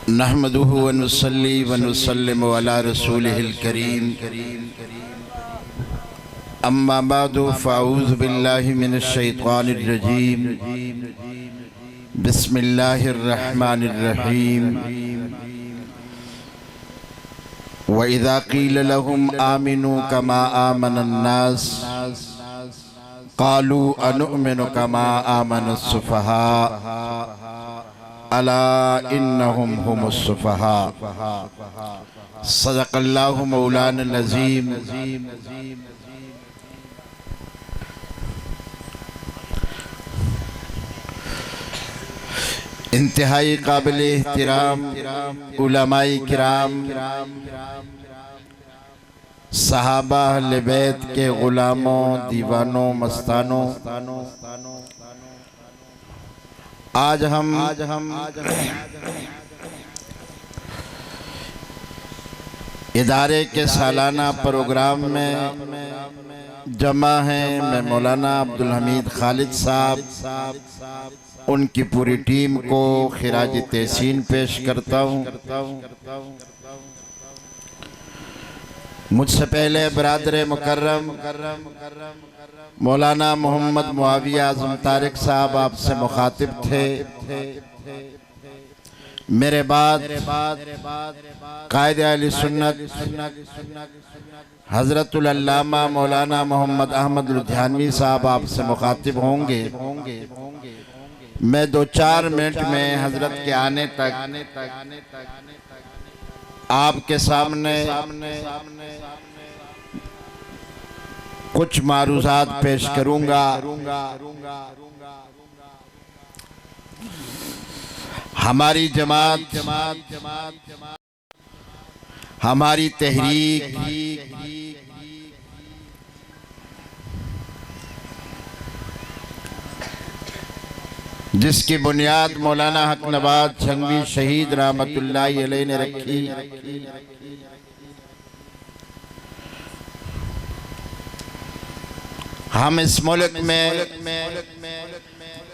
نحمده ونصلي ونسلم على رسوله الكريم اما بعد فاعوذ بالله من الشيطان الرجيم بسم الله الرحمن الرحيم وإذا قيل لهم آمنوا كما آمن الناس قالوا أنؤمن كما آمن السفهاء ألا إنهم هم السفهاء صدق الله مولانا العظيم۔ انتہائی قابل احترام علماء کرام، صحابہ اہل بیت کے غلاموں، دیوانوں، مستانوں، آج ہم ادارے کے سالانہ پروگرام میں جمع ہیں۔ میں مولانا عبدالحمید خالد صاحب ان کی پوری ٹیم کو خراج تحسین پیش کرتا ہوں۔ مجھ سے پہلے برادر مکرم مولانا محمد معاویہ اعظم طارق صاحب آپ سے مخاطب تھے۔ میرے بعد قائد اہل سنت حضرت العلامہ مولانا محمد احمد لدھیانوی صاحب آپ سے مخاطب ہوں گے۔ میں 2-4 منٹ میں حضرت کے آنے تک آپ کے سامنے کچھ معروضات پیش کروں گا۔ ہماری جماعت، ہماری تحریک جس کی بنیاد مولانا حق نواز جھنگوی شہید رحمت اللہ علیہ نے رکھی، ہم اس ملک میں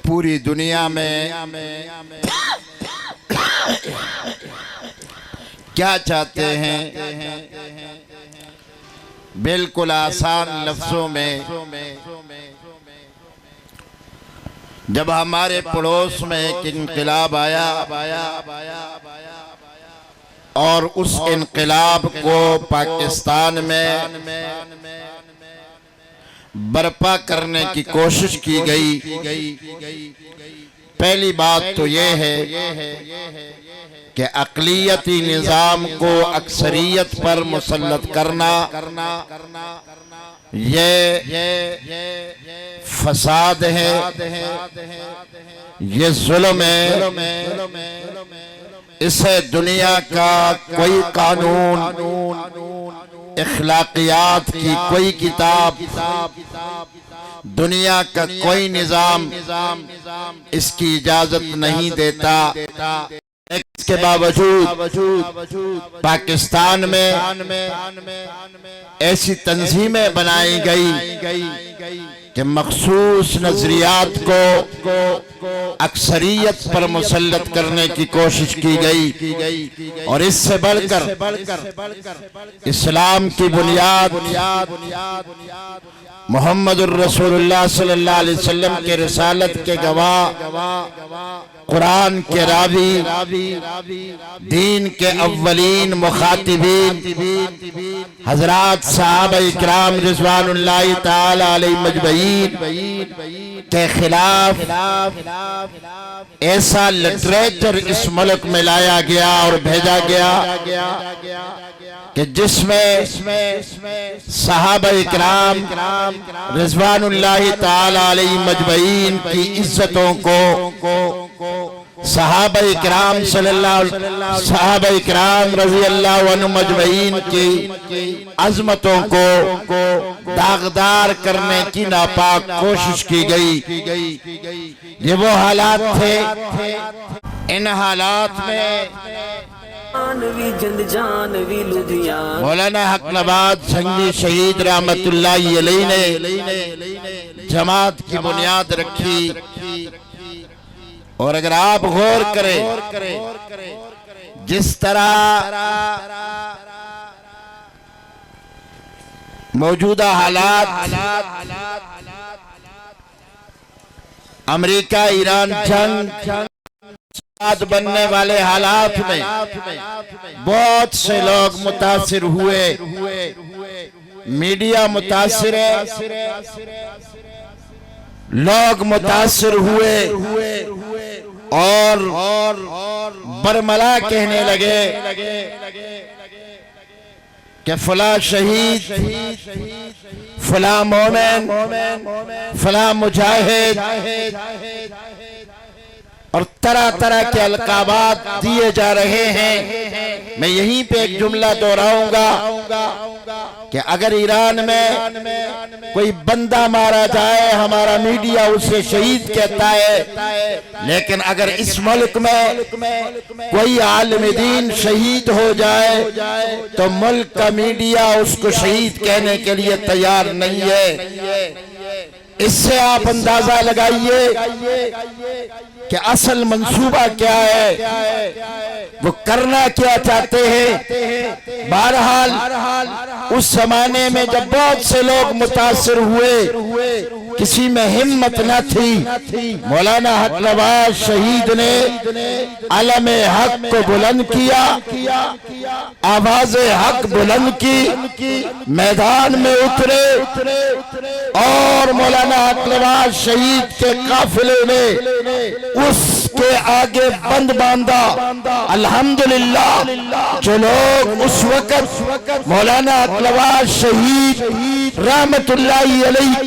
پوری دنیا میں کیا چاہتے ہیں، بالکل آسان لفظوں میں جب ہمارے پڑوس میں ایک انقلاب آیا اور اس انقلاب کو پاکستان میں برپا کرنے کی کوشش کی گئی، پہلی بات تو یہ ہے کہ اقلیتی نظام کو اکثریت پر مسلط کرنا یہ فساد ہے، یہ ظلم ہے۔ اسے دنیا کا کوئی قانون، اخلاقیات کی کوئی کتاب، دنیا کا کوئی نظام اس کی اجازت نہیں دیتا۔ اس کے باوجود پاکستان میں ایسی تنظیمیں بنائی گئی کہ مخصوص نظریات کو اکثریت پر مسلط کرنے کی کوشش کی گئی، اور اس سے بڑھ کر اسلام کی بنیاد محمد الرسول اللہ صلی اللہ علیہ وسلم کے رسالت کے گواہ، قرآن کے راوی، دین کے اولین مخاطبین حضرات صحابہ اکرام رضوان اللہ تعالی علیہ مجمعین کے خلاف ایسا لٹریچر اس ملک میں لایا گیا اور بھیجا گیا کہ جس میں صحابہ اکرام رضوان اللہ تعالی علیہ مجمعین کی عزتوں کو، صحابہ اکرام صحابہ اکرام رضی اللہ عنہ مجمعین کی عظمتوں کو داغدار کرنے کی ناپاک کوشش کی گئی۔ یہ وہ حالات تھے، ان حالات میں مولانا حق نواز جھنگوی شہید رحمت اللہ علیہ نے جماعت کی بنیاد رکھی۔ اور اگر آپ غور کریں جس طرح موجودہ حالات امریکہ ایران جنگ بننے والے حالات میں بہت سے لوگ متاثر ہوئے، میڈیا متاثر ہے، لوگ متاثر ہوئے اور برملا کہنے لگے کہ فلاں شہید، فلاں مومن، فلاں مجاہد، اور طرح طرح کے القابات دیے جا رہے ہیں۔ میں یہیں پہ ایک جملہ دہراؤں گا کہ اگر ایران میں کوئی بندہ مارا جائے ہمارا میڈیا اسے شہید کہتا ہے، لیکن اگر اس ملک میں کوئی عالم دین شہید ہو جائے تو ملک کا میڈیا اس کو شہید کہنے کے لیے تیار نہیں ہے۔ اس سے آپ اندازہ لگائیے کہ اصل منصوبہ کیا ہے، وہ کرنا کیا چاہتے ہیں۔ بہرحال اس زمانے میں جب بہت سے لوگ متاثر ہوئے، کسی میں ہمت نہ تھی، مولانا حق نواز شہید نے علم حق کو بلند کیا، آواز حق بلند کی، میدان میں اترے اور مولانا حق نواز شہید کے قافلے نے اس کے آگے بند باندھا۔ الحمدللہ جو لوگ اس وقت مولانا حق نواز شہید رحمت اللہ علیہ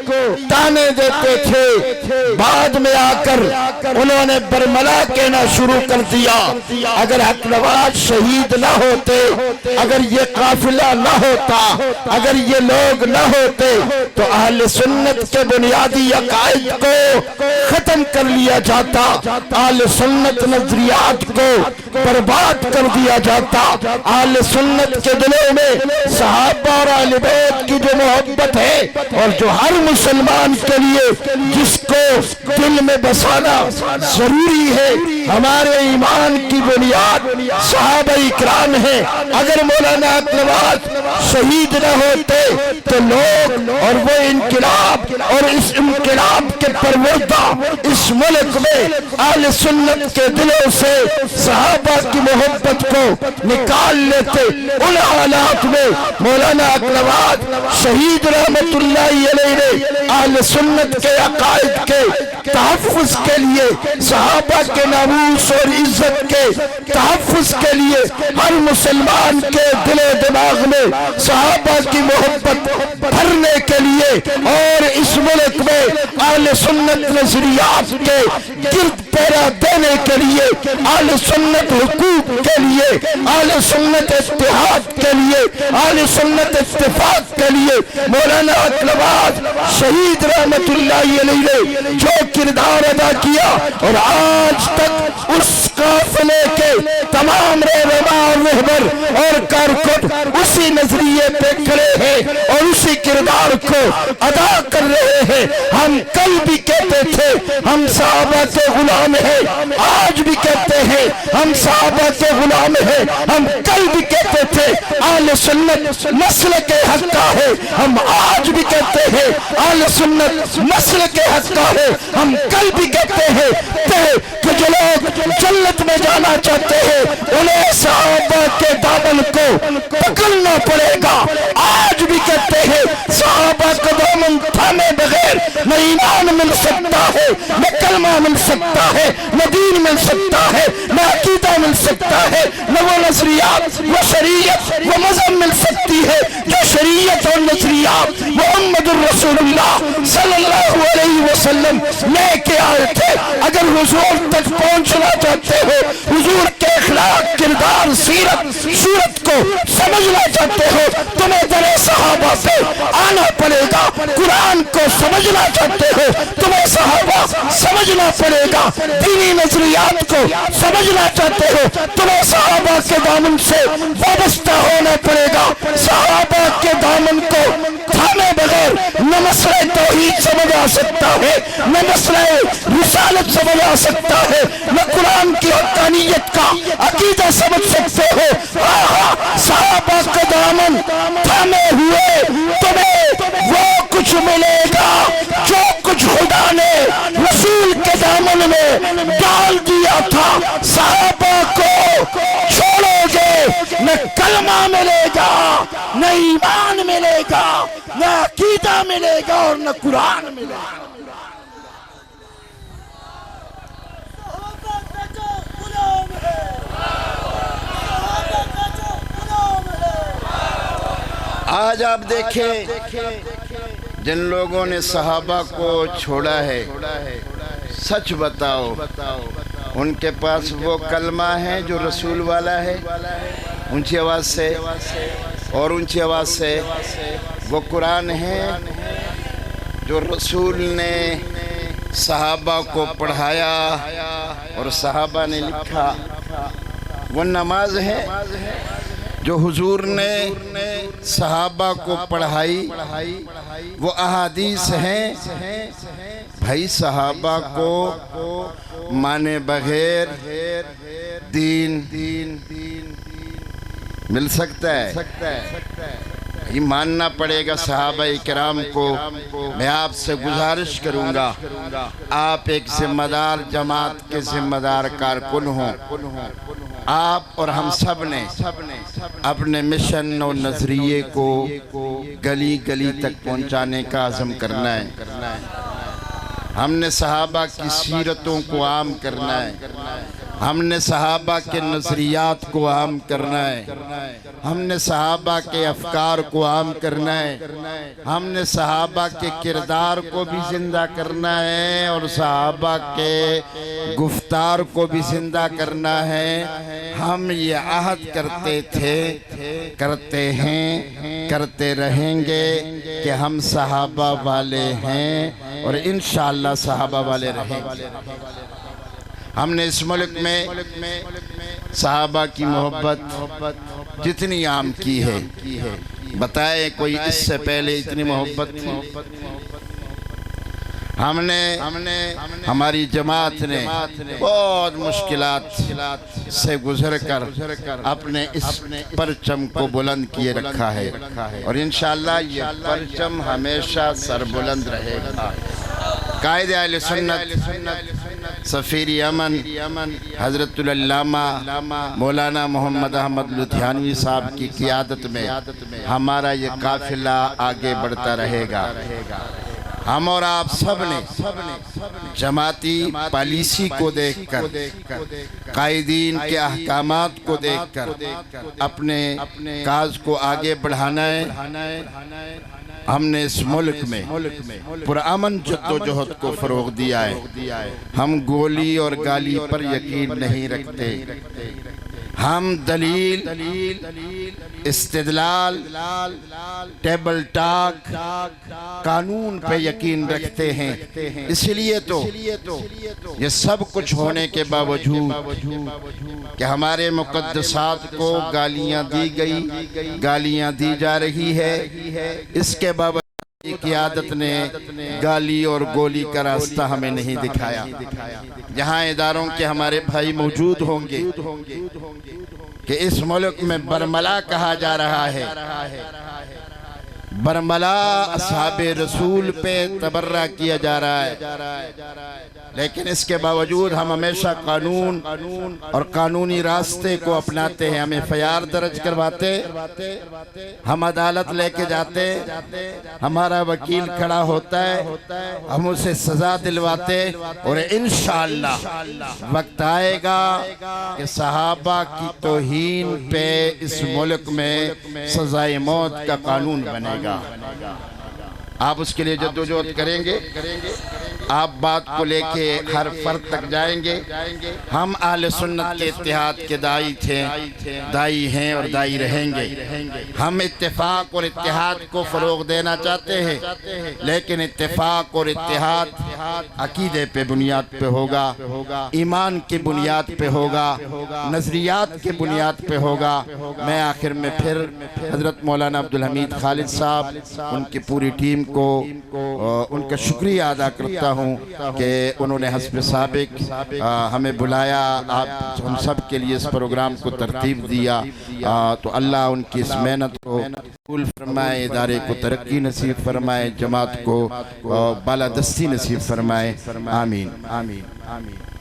کو تانے دیتے تھے، بعد میں آ کر انہوں نے برملا کہنا شروع کر دیا۔ اگر حق نواز شہید نہ ہوتے، اگر یہ قافلہ نہ ہوتا، اگر یہ لوگ نہ ہوتے تو اہل سنت کے بنیادی عقائد کو ختم کر لیا جاتا، اہل سنت نظریات کو برباد کر دیا جاتا۔ اہل سنت کے دلوں میں صحابہ اور اہل بیت کی جو محبت ہے اور جو ہر مسلمان کے لیے جس کو دل میں بسانا ضروری ہے، ہمارے ایمان کی بنیاد صحابہ اکرام ہیں۔ اگر مولانا حق نواز شہید نہ ہوتے تو لوگ اور وہ انقلاب اور اس انقلاب کے پروردہ اس ملک میں اہل سنت کے دلوں سے صحابہ کی محبت کو نکال لیتے۔ ان حالات میں مولانا حق نواز شہید رحمت اللہ علیہ نے اہل سنت کے عقائد کے تحفظ کے لیے، صحابہ کے ناموس اور عزت کے تحفظ کے لیے، ہر مسلمان کے دل و دماغ میں صحابہ کی محبت بھرنے کے لیے اور اس ملک میں اہل سنت نظریات کے گرد پیرا دینے کے لیے، اہل سنت حقوق کے لیے، اہل سنت اتحاد کے لیے، اہل سنت اتفاق کے لیے مولانا حق نواز شہید رحمت اللہ علیہ نے جو کردار ادا کیا، اور آج تک اس قافلے کے تمام رہنما اور رہبر اور کارکن اسی نظریے پہ کھڑے ہیں اور اسی کردار کو ادا کر رہے ہیں۔ ہم کل بھی کہتے تھے ہم صحابہ کے غلام ہیں، آج بھی کہتے ہیں ہم صحابہ کے غلام ہیں، ہم کل بھی کہتے تھے اہل سنت مسلک حق کا ہے، ہم آج بھی کہتے ہیں اہل سنت مسلک حق کا ہے، ہم کل بھی کہتے ہیں کہ جو لوگ جنت میں جانا چاہتے ہیں انہیں صحابہ کے دامن کو پکڑنا پڑے گا۔ آج بھی کہتے ہیں صحابہ کا دامن تھامے بغیر نہ ایمان مل سکتا ہے، نہ کلمہ مل سکتا ہے، نہ دین مل سکتا ہے، نہ عقیدہ مل سکتا ہے، نہ وہ نظریات، وہ شریعت، وہ مذہب مل سکتی ہے جو شریعت اور نظریات محمد الرسول اللہ صلی اللہ علیہ وسلم لے کے آئے تھے۔ اگر حضور تک پہنچنا چاہتے ہو، حضور کے اخلاق، کردار، سیرت، صورت کو سمجھنا چاہتے ہو، تمہیں در صحابہ سے پڑھنا پڑے گا۔ قرآن کو سمجھنا چاہتے ہو تمہیں صحابہ سمجھنا پڑے گا۔ دینی نظریات کو سمجھنا چاہتے ہو تمہیں صحابہ کے دامن سے وابستہ ہونا پڑے گا۔ صحابہ کے دامن کو تھامے بغیر نہ مسئلہ توحید سمجھ آ سکتا ہے، نہ مسئلہ رسالت سمجھ آ سکتا ہے، نہ قرآن کی حقانیت کا عقیدہ سمجھ سکتے ہو۔ صحابہ کا دامن تھامے ہوئے تمہیں وہ کچھ ملے گا جو کچھ خدا نے رسول کے دامن میں ڈال دیا تھا۔ صحابہ کو چھوڑو گے نہ کلمہ ملے گا، نہ ایمان ملے گا، نہ عقیدہ ملے گا اور نہ قرآن ملے گا۔ آج آپ دیکھیں جن لوگوں نے صحابہ کو چھوڑا ہے، سچ بتاؤ ان کے پاس وہ کلمہ ہے جو رسول والا ہے؟ اونچی آواز سے اور اونچی آواز سے، وہ قرآن ہے جو رسول نے صحابہ کو پڑھایا اور صحابہ نے لکھا؟ وہ نماز ہے جو حضور نے صحابہ کو پڑھائی؟ وہ احادیث ہیں بھائی صحابہ کو مانے بغیر دین مل سکتا ہے؟ یہ ماننا پڑے گا صحابہ کرام کو۔ میں آپ سے گزارش کروں گا آپ ایک ذمہ دار جماعت کے ذمہ دار کارکن ہوں، آپ اور ہم سب نے اپنے مشن اور نظریے کو گلی گلی تک پہنچانے کا عزم کرنا ہے۔ ہم نے صحابہ کی سیرتوں کو عام کرنا ہے، ہم نے صحابہ کے نظریات کو عام کرنا ہے، ہم نے صحابہ کے افکار کو عام کرنا ہے، ہم نے صحابہ کے کردار کو بھی زندہ کرنا ہے اور صحابہ کے گفتار کو بھی زندہ کرنا ہے۔ ہم یہ عہد کرتے تھے، کرتے ہیں، کرتے رہیں گے کہ ہم صحابہ والے ہیں اور انشاءاللہ صحابہ والے رہیں گے۔ ہم نے اس ملک میں صحابہ کی محبت جتنی عام کی ہے، بتائیں کوئی اس سے پہلے اتنی محبت تھی؟ ہم نے ہماری جماعت نے بہت مشکلات سے گزر کر اپنے اس پرچم کو بلند کیے رکھا ہے اور انشاءاللہ یہ پرچم ہمیشہ سربلند رہے گا۔ قائد اہل سنت سفیر امن حضرت العلامہ مولانا محمد احمد لدھیانوی صاحب کی قیادت میں ہمارا یہ قافلہ آگے بڑھتا رہے گا۔ ہم اور آپ سب نے جماعتی پالیسی کو دیکھ کر، قائدین کے احکامات کو دیکھ کر اپنے کاز کو آگے بڑھانا ہے۔ ہم نے اس ملک میں پرامن جد و جہد کو فروغ دیا ہے۔ ہم گولی اور گالی پر یقین نہیں رکھتے، ہم دلیل، استدلال، ٹیبل ٹاک، قانون پہ یقین رکھتے ہیں۔ اس لیے تو یہ سب کچھ ہونے کے باوجود کہ ہمارے مقدسات کو گالیاں دی گئی، گالیاں دی جا رہی ہے، اس کے باوجود قیادت نے گالی اور گولی کا راستہ ہمیں نہیں دکھایا۔ جہاں اداروں کے ہمارے بھائی موجود ہوں گے کہ اس ملک میں برملا کہا جا رہا ہے، برملا اصحاب رسول پہ تبرہ کیا جا رہا ہے، لیکن اس کے باوجود ہم ہمیشہ قانون اور قانونی راستے کو اپناتے ہیں۔ ہمیں FIR درج کرواتے، ہم عدالت لے کے جاتے، ہمارا وکیل کھڑا ہوتا ہے، ہم اسے سزا دلواتے اور انشاءاللہ وقت آئے گا کہ صحابہ کی توہین پہ اس ملک میں سزائے موت کا قانون بنے گا۔ آپ اس کے لیے جدوجہد کریں گے؟ آپ بات کو لے کے ہر فرد تک جائیں گے۔ ہم اہل سنت کے اتحاد کے دائی تھے، دائی ہیں اور دائی رہیں گے۔ ہم اتفاق اور اتحاد کو فروغ دینا چاہتے ہیں، لیکن اتفاق اور اتحاد عقیدے پہ بنیاد پہ ہوگا، ایمان کی بنیاد پہ ہوگا، نظریات کی بنیاد پہ ہوگا۔ میں آخر میں پھر حضرت مولانا عبدالحمید خالد صاحب، ان کی پوری ٹیم کو ان کا شکریہ ادا کرتا ہوں کہ انہوں نے حسب سابق ہمیں بلایا، آپ ہم سب کے لیے اس پروگرام کو ترتیب دیا۔ تو اللہ ان کی اس محنت کو قبول فرمائے، ادارے کو ترقی نصیب فرمائے، جماعت کو بالادستی نصیب فرمائے، آمین آمین آمین۔